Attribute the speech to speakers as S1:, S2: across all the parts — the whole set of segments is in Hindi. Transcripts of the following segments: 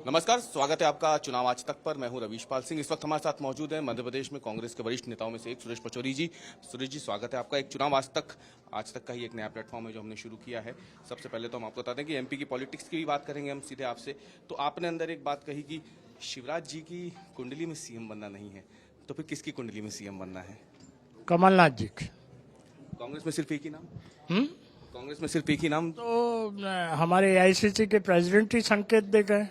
S1: नमस्कार, स्वागत है आपका चुनाव आज तक पर। मैं हूं रवीशपाल सिंह। इस वक्त हमारे साथ मौजूद हैं मध्य प्रदेश में कांग्रेस के वरिष्ठ नेताओं में से एक सुरेश पचौरी जी। सुरेश जी, स्वागत है आपका। एक चुनाव आज तक का ही एक नया प्लेटफॉर्म है जो हमने शुरू किया है। सबसे पहले तो हम आपको बता दें कि एमपी की पॉलिटिक्स की भी बात करेंगे हम सीधे आपसे। तो आपने अंदर एक बात कही कि शिवराज जी की कुंडली में सीएम बनना नहीं है, तो फिर किसकी कुंडली में सीएम बनना है?
S2: कमलनाथ जी की।
S1: कांग्रेस में सिर्फ एक ही नाम? कांग्रेस में सिर्फ एक ही नाम?
S2: तो हमारे एआईसीसी के प्रेसिडेंट ही संकेत दे गए।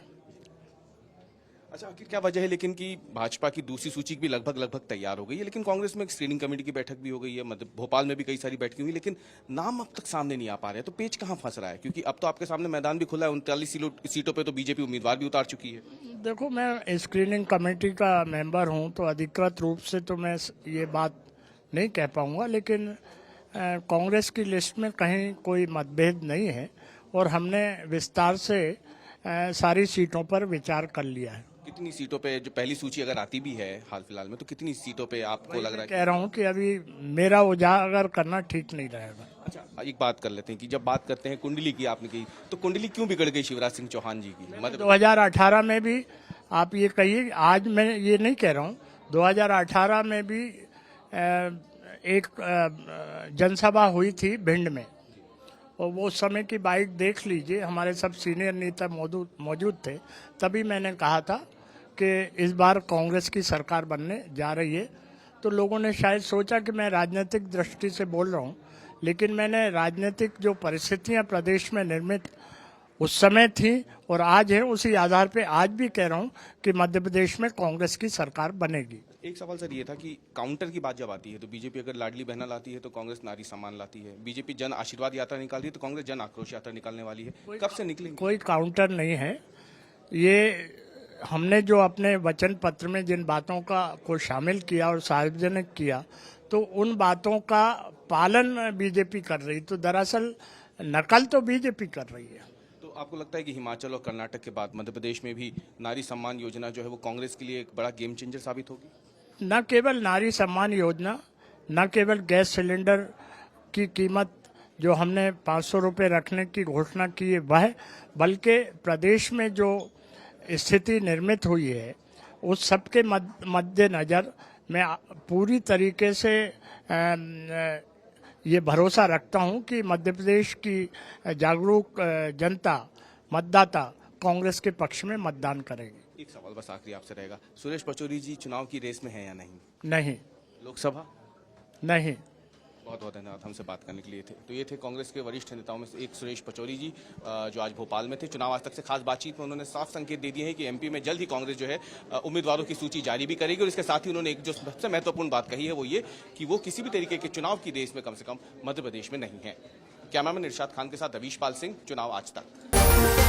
S1: अच्छा, आखिर क्या वजह है लेकिन कि भाजपा की दूसरी सूची भी लगभग तैयार हो गई है, लेकिन कांग्रेस में एक स्क्रीनिंग कमेटी की बैठक भी हो गई है, मतलब भोपाल में भी कई सारी बैठकें हुई, लेकिन नाम अब तक सामने नहीं आ पा रहे हैं। तो पेच कहाँ फंस रहा है? क्योंकि अब तो आपके सामने मैदान भी खुला है, 39 सीटों पे तो बीजेपी उम्मीदवार भी उतार चुकी है।
S2: देखो, मैं स्क्रीनिंग कमेटी का मेंबर हूं, तो अधिकृत रूप से तो मैं ये बात नहीं कह पाऊंगा, लेकिन कांग्रेस की लिस्ट में कहीं कोई मतभेद नहीं है और हमने विस्तार से सारी सीटों पर विचार कर लिया है।
S1: कितनी सीटों पे, जो पहली सूची अगर आती भी है हाल फिलहाल में, तो कितनी सीटों पे आपको लग रहा है?
S2: कह रहा हूं कि अभी मेरा उजागर करना ठीक नहीं रहेगा।
S1: अच्छा, एक बात कर लेते हैं कि जब बात करते हैं कुंडली की, आपने की तो कुंडली क्यों बिगड़ गई शिवराज सिंह चौहान जी की?
S2: 2018 में भी आप ये कहिए, आज मैं ये नहीं कह रहा हूँ, 2018 में भी एक जनसभा हुई थी भिंड में, और वो समय की बाइक देख लीजिए, हमारे सब सीनियर नेता मौजूद थे। तभी मैंने कहा था कि इस बार कांग्रेस की सरकार बनने जा रही है। तो लोगों ने शायद सोचा कि मैं राजनीतिक दृष्टि से बोल रहा हूँ, लेकिन मैंने राजनीतिक जो परिस्थितियां प्रदेश में निर्मित उस समय थी और आज है, उसी आधार पे आज भी कह रहा हूँ कि मध्य प्रदेश में कांग्रेस की सरकार बनेगी।
S1: एक सवाल सर ये था कि काउंटर की बात जब आती है तो बीजेपी अगर लाडली बहना लाती है तो कांग्रेस नारी सम्मान लाती है, बीजेपी जन आशीर्वाद यात्रा निकाल रही है तो कांग्रेस जन आक्रोश यात्रा निकालने वाली है। कब से निकलेंगे?
S2: कोई काउंटर नहीं है। ये हमने जो अपने वचन पत्र में जिन बातों को शामिल किया और सार्वजनिक किया, तो उन बातों का पालन बीजेपी कर रही, तो दरअसल नकल तो बीजेपी कर रही है।
S1: तो आपको लगता है कि हिमाचल और कर्नाटक के बाद मध्य प्रदेश में भी नारी सम्मान योजना जो है वो कांग्रेस के लिए एक बड़ा गेम चेंजर साबित होगी?
S2: न केवल नारी सम्मान योजना, न केवल गैस सिलेंडर की कीमत जो हमने 500 रुपये रखने की घोषणा की है वह, बल्कि प्रदेश में जो स्थिति निर्मित हुई है उस सबके मद्देनजर मैं पूरी तरीके से ये भरोसा रखता हूं कि मध्य प्रदेश की जागरूक जनता, मतदाता कांग्रेस के पक्ष में मतदान करेगी।
S1: एक सवाल बस आखिरी आपसे रहेगा, सुरेश पचौरी जी चुनाव की रेस में है या नहीं?
S2: नहीं।
S1: लोकसभा?
S2: नहीं।
S1: बहुत बहुत धन्यवाद हमसे बात करने के लिए थे। तो ये थे कांग्रेस के वरिष्ठ नेताओं में से एक सुरेश पचौरी जी, जो आज भोपाल में थे। चुनाव आज तक से खास बातचीत में उन्होंने साफ संकेत दे दिए हैं कि एमपी में जल्द ही कांग्रेस जो है उम्मीदवारों की सूची जारी भी करेगी, और इसके साथ ही उन्होंने एक जो सबसे महत्वपूर्ण बात कही है वो ये कि वो किसी भी तरीके के चुनाव की रेस में कम से कम मध्य प्रदेश में नहीं है। कैमरामैन इरशाद खान के साथ रवीशपाल सिंह, चुनाव आज तक।